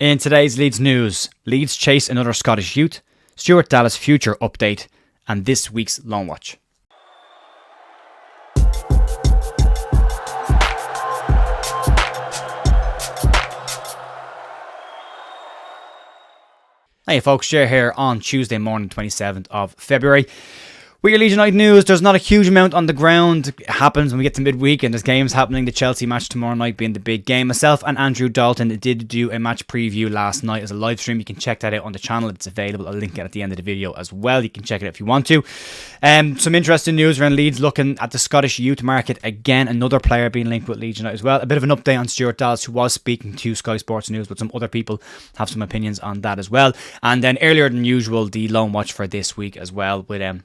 In today's Leeds news, Leeds chase another Scottish youth, Stuart Dallas future update, and this week's Loan Watch. Hey folks, Cher here on Tuesday morning, 27th of February. With your Leeds United news, there's not a huge amount on the ground. It happens when we get to midweek and there's games happening. The Chelsea match tomorrow night being the big game. Myself and Andrew Dalton did do a match preview last night as a live stream. You can check that out on the channel. It's available. I'll link it at the end of the video as well. You can check it out if you want to. Some interesting news around Leeds looking at the Scottish youth market. Again, another player being linked with Leeds United as well. A bit of an update on Stuart Dallas, who was speaking to Sky Sports News, but some other people have some opinions on that as well. And then earlier than usual, the loan watch for this week as well with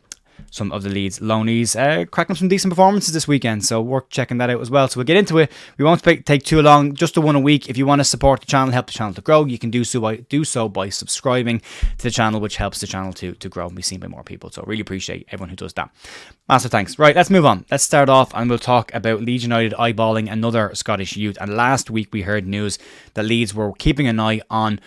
some of the Leeds loanees cracking some decent performances this weekend, so worth checking that out as well. So we'll get into it. We won't take too long, just the one a week. If you want to support the channel, help the channel to grow, you can do so by subscribing to the channel, which helps the channel to grow and be seen by more people. So really appreciate everyone who does that. Massive thanks. Right, let's move on. Let's start off and we'll talk about Leeds United eyeballing another Scottish youth. And last week we heard news that Leeds were keeping an eye on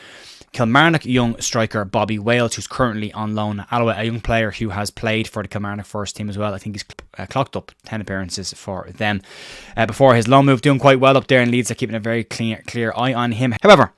Kilmarnock young striker Bobby Wales, who's currently on loan at Alloa, a young player who has played for the Kilmarnock first team as well. I think he's clocked up 10 appearances for them before his loan move. Doing quite well up there in Leeds. They're keeping a very clear eye on him. However,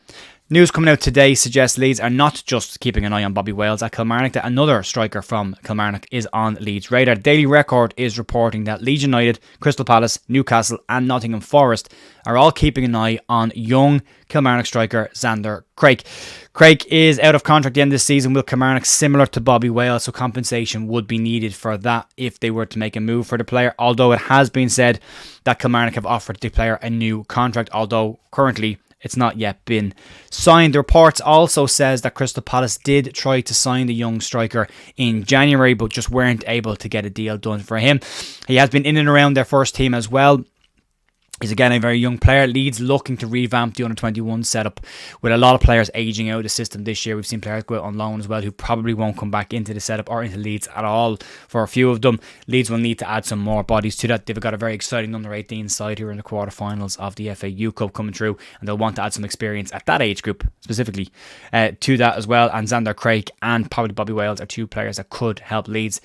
news coming out today suggests Leeds are not just keeping an eye on Bobby Wales at Kilmarnock, that another striker from Kilmarnock is on Leeds' radar. Daily Record is reporting that Leeds United, Crystal Palace, Newcastle and Nottingham Forest are all keeping an eye on young Kilmarnock striker Xander Craik. Craik is out of contract at the end of the season with Kilmarnock, similar to Bobby Wales, so compensation would be needed for that if they were to make a move for the player, although it has been said that Kilmarnock have offered the player a new contract, although currently it's not yet been signed. The reports also says that Crystal Palace did try to sign the young striker in January, but just weren't able to get a deal done for him. He has been in and around their first team as well. He's again a very young player. Leeds looking to revamp the under-21 setup with a lot of players aging out of the system this year. We've seen players go out on loan as well who probably won't come back into the setup or into Leeds at all for a few of them. Leeds will need to add some more bodies to that. They've got a very exciting under-18 side here in the quarterfinals of the FA Youth Cup coming through, and they'll want to add some experience at that age group specifically to that as well. And Xander Craik and probably Bobby Wales are two players that could help Leeds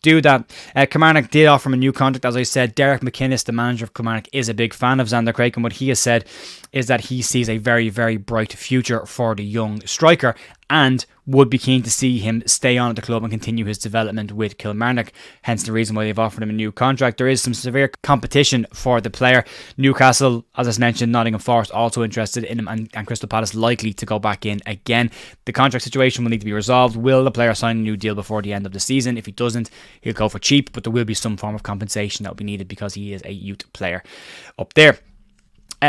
do that. Kilmarnock did offer him a new contract. As I said, Derek McInnes, the manager of Kilmarnock, is a big fan of Xander Craik, and what he has said is that he sees a very, very bright future for the young striker and would be keen to see him stay on at the club and continue his development with Kilmarnock, hence the reason why they've offered him a new contract. There is some severe competition for the player. Newcastle, as I mentioned, Nottingham Forest also interested in him, and Crystal Palace likely to go back in again. The contract situation will need to be resolved. Will the player sign a new deal before the end of the season? If he doesn't, he'll go for cheap, but there will be some form of compensation that will be needed because he is a youth player up there.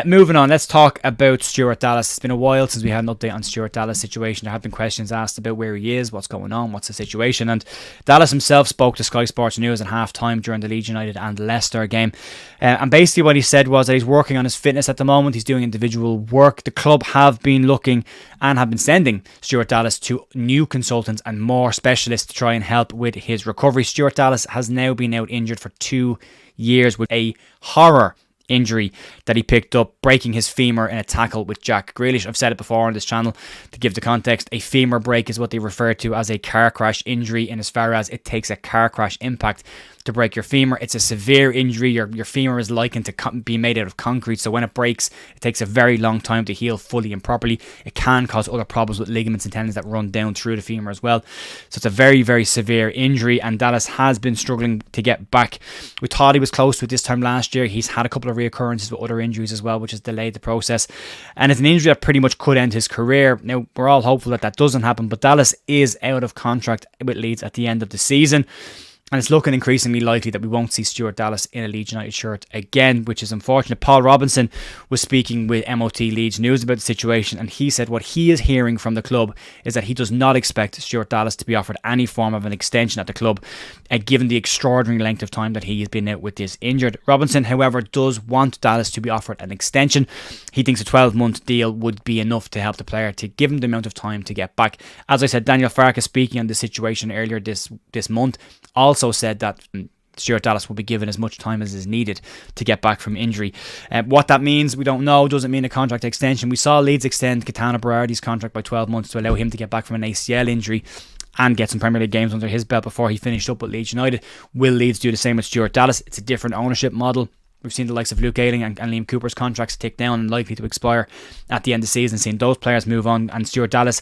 Moving on, let's talk about Stuart Dallas. It's been a while since we had an update on Stuart Dallas' situation. There have been questions asked about where he is, what's going on, what's the situation, and Dallas himself spoke to Sky Sports News at half-time during the Leeds United and Leicester game. And basically what he said was that he's working on his fitness at the moment. He's doing individual work. The club have been looking and have been sending Stuart Dallas to new consultants and more specialists to try and help with his recovery. Stuart Dallas has now been out injured for 2 years with a horror injury that he picked up, breaking his femur in a tackle with Jack Grealish. I've said it before on this channel to give the context. A femur break is what they refer to as a car crash injury, in as far as it takes a car crash impact to break your femur. It's a severe injury. Your femur is likened to be made out of concrete, so when it breaks, it takes a very long time to heal fully and properly. It can cause other problems with ligaments and tendons that run down through the femur as well. So it's a very, very severe injury, and Dallas has been struggling to get back. We thought he was close to it this time last year. He's had a couple of reoccurrences with other injuries as well, which has delayed the process, and it's an injury that pretty much could end his career. Now, we're all hopeful that that doesn't happen, but Dallas is out of contract with Leeds at the end of the season. And it's looking increasingly likely that we won't see Stuart Dallas in a Leeds United shirt again, which is unfortunate. Paul Robinson was speaking with MOT Leeds News about the situation, and he said what he is hearing from the club is that he does not expect Stuart Dallas to be offered any form of an extension at the club, given the extraordinary length of time that he has been out with this injured. Robinson, however, does want Dallas to be offered an extension. He thinks a 12-month deal would be enough to help the player, to give him the amount of time to get back. As I said, Daniel Farke, speaking on the situation earlier this month, also said that Stuart Dallas will be given as much time as is needed to get back from injury. What that means, we don't know. Doesn't mean a contract extension. We saw Leeds extend Katana Berardi's contract by 12 months to allow him to get back from an ACL injury and get some Premier League games under his belt before he finished up with Leeds United. Will Leeds do the same with Stuart Dallas? It's a different ownership model. We've seen the likes of Luke Ayling and Liam Cooper's contracts tick down and likely to expire at the end of the season, seeing those players move on. And Stuart Dallas,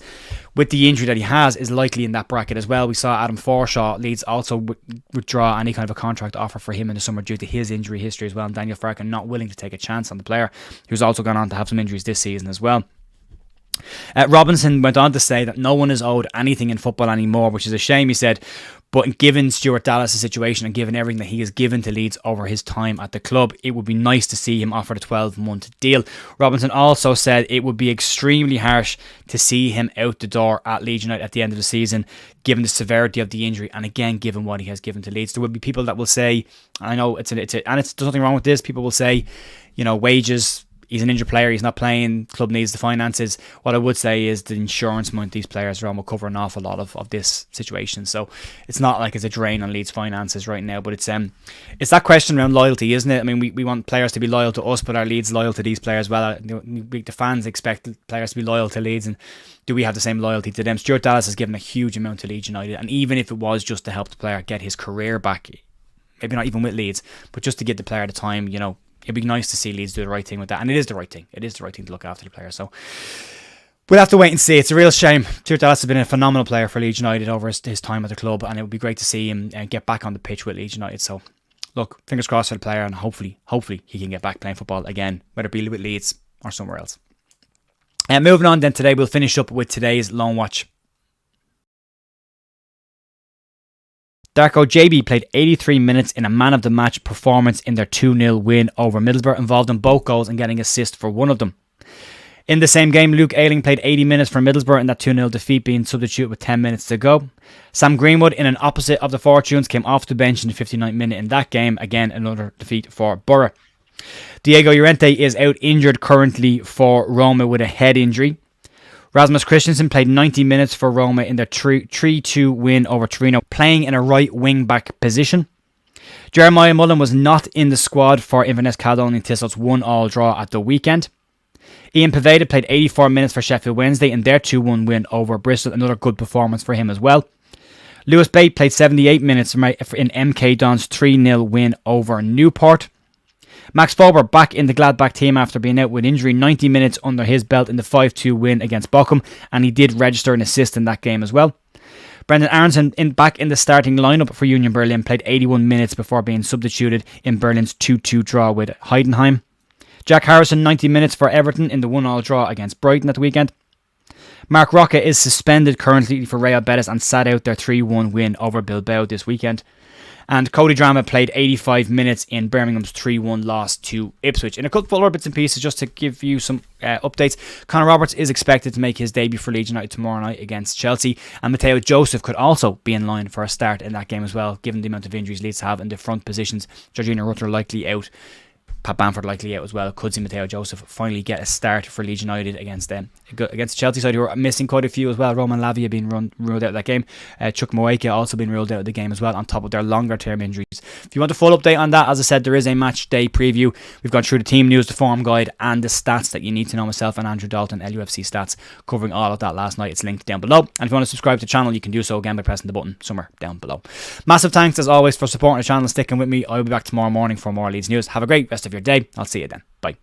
with the injury that he has, is likely in that bracket as well. We saw Adam Forshaw, Leeds also withdraw any kind of a contract offer for him in the summer due to his injury history as well. And Daniel Farke not willing to take a chance on the player, who's also gone on to have some injuries this season as well. Robinson went on to say that no one is owed anything in football anymore, which is a shame, he said. But given Stuart Dallas' situation and given everything that he has given to Leeds over his time at the club, it would be nice to see him offered a 12-month deal. Robinson also said it would be extremely harsh to see him out the door at Leeds United at the end of the season, given the severity of the injury and again given what he has given to Leeds. There will be people that will say, I know there's nothing wrong with this, people will say, wages. He's an injured player, he's not playing, club needs the finances. What I would say is the insurance money these players are on will cover an awful lot of this situation. So it's not like it's a drain on Leeds' finances right now, but it's that question around loyalty, isn't it? I mean, we want players to be loyal to us, but are Leeds loyal to these players as well? The fans expect players to be loyal to Leeds, and do we have the same loyalty to them? Stuart Dallas has given a huge amount to Leeds United, and even if it was just to help the player get his career back, maybe not even with Leeds, but just to give the player the time, it'd be nice to see Leeds do the right thing with that. And it is the right thing. It is the right thing to look after the player. So we'll have to wait and see. It's a real shame. Stuart Dallas has been a phenomenal player for Leeds United over his time at the club, and it would be great to see him get back on the pitch with Leeds United. So look, fingers crossed for the player, and hopefully he can get back playing football again, whether it be with Leeds or somewhere else. And moving on then, today we'll finish up with today's Loan Watch. Darko JB played 83 minutes in a man-of-the-match performance in their 2-0 win over Middlesbrough, involved in both goals and getting assist for one of them. In the same game, Luke Ayling played 80 minutes for Middlesbrough in that 2-0 defeat, being substitute with 10 minutes to go. Sam Greenwood, in an opposite of the fortunes, came off the bench in the 59th minute in that game, again another defeat for Borough. Diego Llorente is out injured currently for Roma with a head injury. Rasmus Christensen played 90 minutes for Roma in their 3-2 win over Torino, playing in a right wing-back position. Jeremiah Mullen was not in the squad for Inverness Caledonian Thistle's 1-1 draw at the weekend. Ian Poveda played 84 minutes for Sheffield Wednesday in their 2-1 win over Bristol, another good performance for him as well. Lewis Bate played 78 minutes in MK Dons' 3-0 win over Newport. Max Fober back in the Gladbach team after being out with injury, 90 minutes under his belt in the 5-2 win against Bochum, and he did register an assist in that game as well. Brendan Aronson back in the starting lineup for Union Berlin, played 81 minutes before being substituted in Berlin's 2-2 draw with Heidenheim. Jack Harrison 90 minutes for Everton in the 1-1 draw against Brighton at the weekend. Mark Roca is suspended currently for Real Betis and sat out their 3-1 win over Bilbao this weekend. And Cody Drama played 85 minutes in Birmingham's 3-1 loss to Ipswich. In a couple of other bits and pieces, just to give you some updates, Conor Roberts is expected to make his debut for Leeds United tomorrow night against Chelsea, and Matteo Joseph could also be in line for a start in that game as well, given the amount of injuries Leeds have in the front positions. Georgina Rutter likely out, Pat Bamford likely out as well. Could see Matteo Joseph finally get a start for Leeds United against them. Against the Chelsea side, who are missing quite a few as well. Roman Lavia being ruled out of that game. Chuck Moeka also been ruled out of the game as well, on top of their longer term injuries. If you want a full update on that, as I said, there is a match day preview. We've gone through the team news, the form guide, and the stats that you need to know. Myself and Andrew Dalton, LUFC Stats, covering all of that last night. It's linked down below. And if you want to subscribe to the channel, you can do so again by pressing the button somewhere down below. Massive thanks as always for supporting the channel and sticking with me. I'll be back tomorrow morning for more Leeds news. Have a great rest of your day. I'll see you then. Bye.